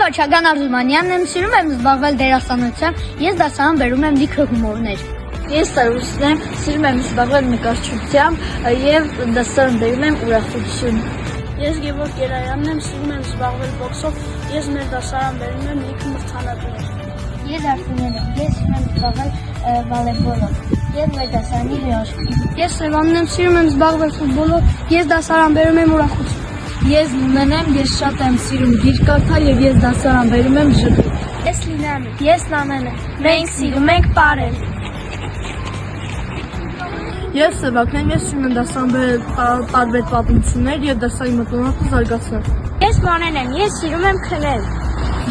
Քոչագան Արզումանյանն եմ, սիրում եմ զբաղվել դերասանությամբ, ես դասարան բերում եմ լիքը հումորներ։ Ես Սարուսն եմ, սիրում եմ զբաղվել նկարչությամբ եւ դասարան բերում եմ ուրախություն։ Ես Գևորգ Երայանն եմ, սիրում եմ զբաղվել բոքսով, ես մեր դասարան բերում եմ լիքը մրցանակներ։ Ես Արսենն եմ, ես սիրում եմ զբաղվել վոլեյբոլով, ես մեր դասարանի հյուրաշք։ Ես Սևանն եմ, սիրում եմ զբաղվել ֆուտբոլով, ես դասարան բերում եմ ուրախություն։ Ես Նունեն եմ, ես շատ եմ սիրում գիրք կարդալ եւ ես դասարան բերում եմ ժպիտ։ Ես Լինան եմ, ես Նամեն եմ, մենք սիրում ենք պարել։ Ես Սևակն եմ, ես սիրում եմ դասարան բերել տարբեր պատմություններ եւ դասարանի մոտոնակը զարգացնել։ Ես Մանեն եմ, ես սիրում եմ քնել։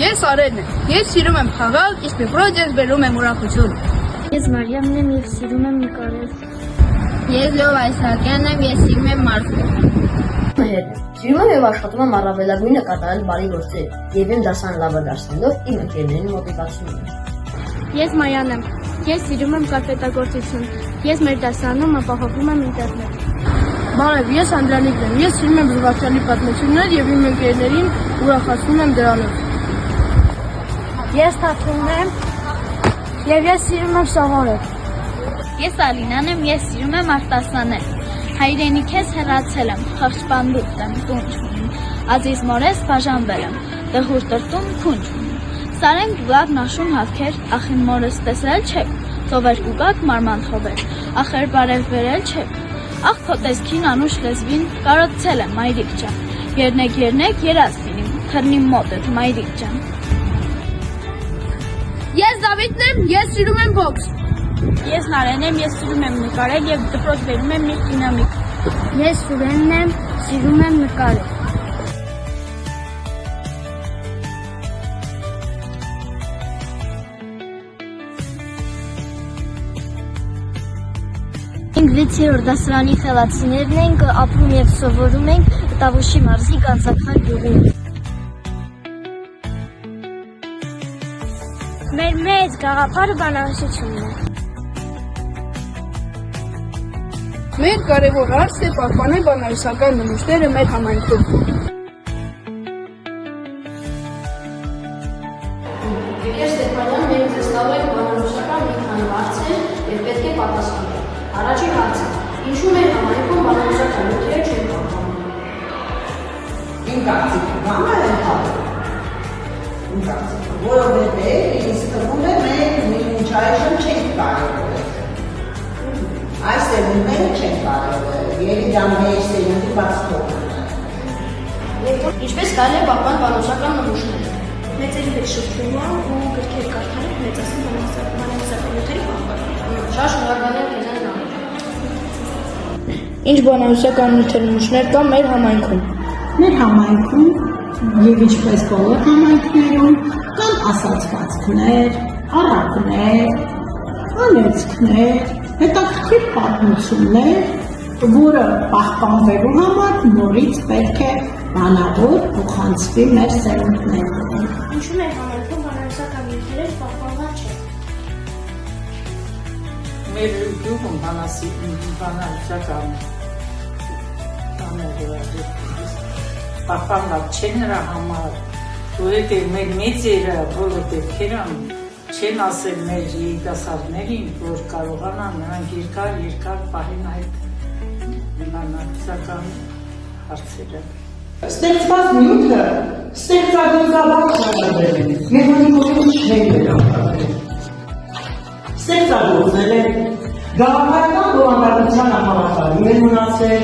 Ես Արենն եմ, ես սիրում եմ խաղալ, իսկ դեպրոջ ես բերում եմ ուրախություն։ Ես Մարիամն եմ եւ սիրում եմ նկարել։ Ես Լով Այսակյանն եմ, ես սիրում եմ մարզել։ Սիրում եմ եւ աշխատում եմ առավելագույնը կատարել բարի գործեր եւ իմ դասարան լավը դարձնելով իմ ընկերներին մոտիվացնում եմ։ Ես Մայան եմ, ես սիրում եմ կարպետագործություն, ես մեր դասարանում ապահովում եմ ինտերնետ։ Բարև, ես Անդրանիկն եմ, ես սիրում եմ զվարճալի պատմություններ եւ իմ ընկերներին ուրախացնում եմ դրանով։ Ես Թաթուլն եմ եւ ես սիրում եմ սովորել։ Ես Ալինան եմ, ես սիրում եմ արտասանել։ Հայրենիքես հեռացել եմ, խղճպանդուտ եմ, տունջ ունիմ, ազիզ մորես բաժանվել եմ, դհուր տրտում քունջ ունիմ, սարենք գուգակ նաշուն հավքեր, ախին մորես տեսել չեք, ծովեր գուգակ մարման խոբեր, ախեր բարև վերել չեք, ախ քո տեսքին անուշ լեզվին կարոտցել եմ մայրիկ ջան, երնեք երաս լինիմ, թռնիմ մոտդ մայրիկ ջան։ Ես Դավիթն եմ, ես սիրում եմ բոքս։ Ես Նարեն եմ, ես սիրում եմ նկարել եւ դպրոց բերում եմ մի դինամիկ։ Ես Սուրենն եմ, սիրում եմ նկարել։ Մենք 6-րդ դասարանի խելացիներն ենք, ապրում եւ սովորում ենք Տավուշի մարզի Կանցակալ գյուղում։ Մեր մեծ գաղափարը բանահյուսությունն է։ Մեր կարևոր հարցն է պահպանել բանահյուսական նմուշները մեր համայնքում։ Ես Ստեփանյան, մենք ձեզ տալու ենք բանահյուսական մի քանի հարցեր եւ պետք է պատասխանեք։ Առաջին հարցը. ինչու մեր համայնքում բանահյուսական նյութերը չեն պահպանում։ Իմ կարծիքով համը ընդհանուր։ Իմ կարծիքով, որովհետեւ ինձ թվում է մենք մինչ այժմ չենք կարողացել։ Այս տերմինները չեն կարողացել։ Երիտան մեր սերունդի բաց թողնել։ Ինչպես կարելի է պահպանել բանահյուսական նմուշները։ Մեծերի հետ շփումով ու գրքեր կարդալով մեծացնում բանահյուսական նյութերի պահպանումը։ Շատ շնորհակալ եմ քեզ նամակ։ Ինչ բանահյուսական նմուշներ կան մեր համայնքում։ Մեր համայնքում եւ ինչպես բոլոր համայնքներում կան ասացվածքներ, առակներ, անեծքներ, հետաքրքիր պատմություններ, որը պահպանվելու համար նորից պետք է բանավոր փոխանցվի մեր սերունդներին։ Ինչու մեր համայնքում բանահյուսական նյութերը պահպանված չեն։ Մեր գյուղում բանահյուսական պահպանված չեն նրա համար, որովհետև մեր մեծերը բոլոր դեպքերում չեն ասել մեր երիտասարդներին, որ կարողանան նրանք երկար պահեն այդ բանահյուսական հարցերը։ Ստեղծված նյութը ստեղծագործաբար ծառայել է, մեխանիկորեն չեն վերապրել։ Ստեղծագործել է, գաղափարական բովանդակության համակարգում են մնացել,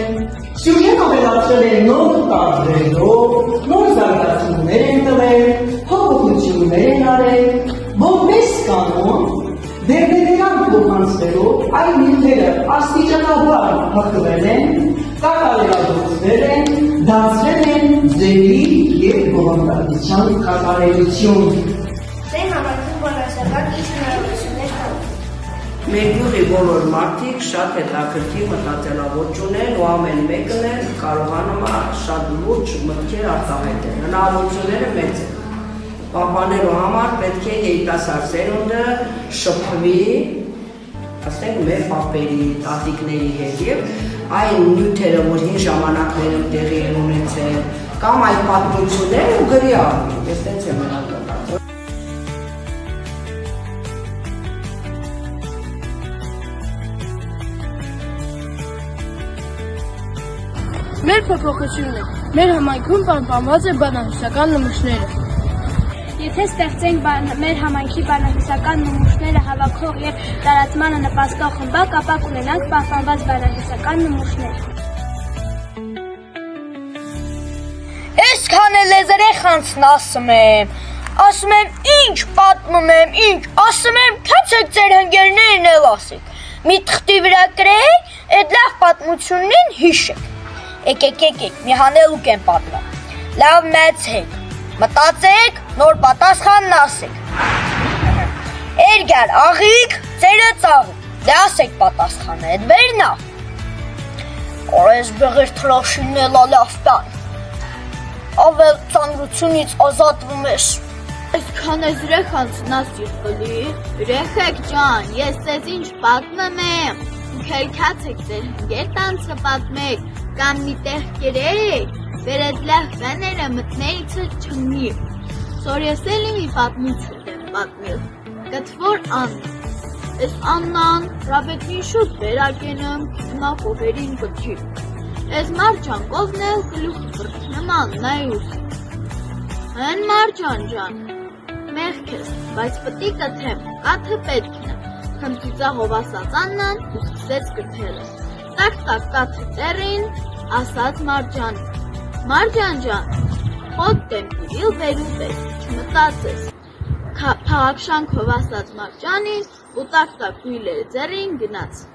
սյուժեն ավելացրել է նոր տարբերով, նոր զարգացումներ են տվել, փոփոխություններ են արել, որպես կանոն, դերբերական փոխանցվելով այդ նյութերը աստիճանաբար հղկվել են, կատարելագործվել են, դարձրել են ձևի և բովանդակության կատարելություն։ Ձեր համայնքում բանահյուսական ինչ հնարավորություններ կան։ Մեր գյուղի բոլոր մարդիկ շատ հետաքրքիր մտածելաոճ ունեն ու ամեն մեկն էլ կարողանում է շատ լուրջ մտքեր արտահայտել։ Հնարավորությունները մեծ են։ Պահպանելու համար պետք է երիտասարդ սերունդը շփվի, ասենք մեր պապերի, տատիկների հետ եւ այն նյութերը, որ հին ժամանակներում տեղի են ունեցել, կամ այդ պատմությունները ու գրի առնի։ Ես տենց եմ մտածում։ Մեր փոփոխությունն է։ Մեր համայնքում պահպանված է բանահյուսական նմուշները։ Եթե ստեղծենք մեր համայնքի բանահյուսական նմուշները հավաքող եւ տարածմանը նպաստող խմբակ, ապա կունենանք պահպանված բանահյուսական նմուշներ։ Այսքան էլ երեխանցն ասում եմ, ինչ պատմում եմ, ինչ ասում եմ, քացեք ձեր ընկերներն էլ ասեք։ Մի թղթի վրա գրեք, այդ լավ պատմությունն հիշեք։ Եկեք, մի հանելուկ եմ պատմում։ Լավ մեծեք, մտածեք, նոր պատասխանն ասեք։ Էրգար աղիք, ծերը ծաղիկ, դե ասեք պատասխանը, այդ բերնա։ Օրես բեղեր թրաշինն էլ լավ տան։ Ավել ծանրությունից ազատվում ես։ Այսքան ես երեխանցն ասիր կլի։ Երեխեք ջան, ես ձեզ ինչ պատմեմ եմ։ Քերքացեք ձեր ընկերտանցը պատմեք, կամ մի տեղ կերեք, վերդ լավ վեները մտնեիցը չնի։ Սոր ես էլի մի պատմություն եմ պատմել, գտվոր Աննա։ Ես Աննան ռաբետին շուտ վերակենեմ, հիմա կովերին կթի։ Ես մարջանկովն էլ գլուխ բրտնման նայուս։ Հեն մարջան ջան, մեղքես, բայց պտի կթեմ, կաթը պետքն է։ Խմծիծահով ասաց Աննան ու սկսեց կթելը։ Տակ կաթը ծերին, ասաց Մարջանը։ Մարջան ջան, խոտ տեմպիրիլ վերում ես, չմտածես։ Փաղաքշանքով ասաց Մարջանին ու տակ գույլերը ձեռին գնաց։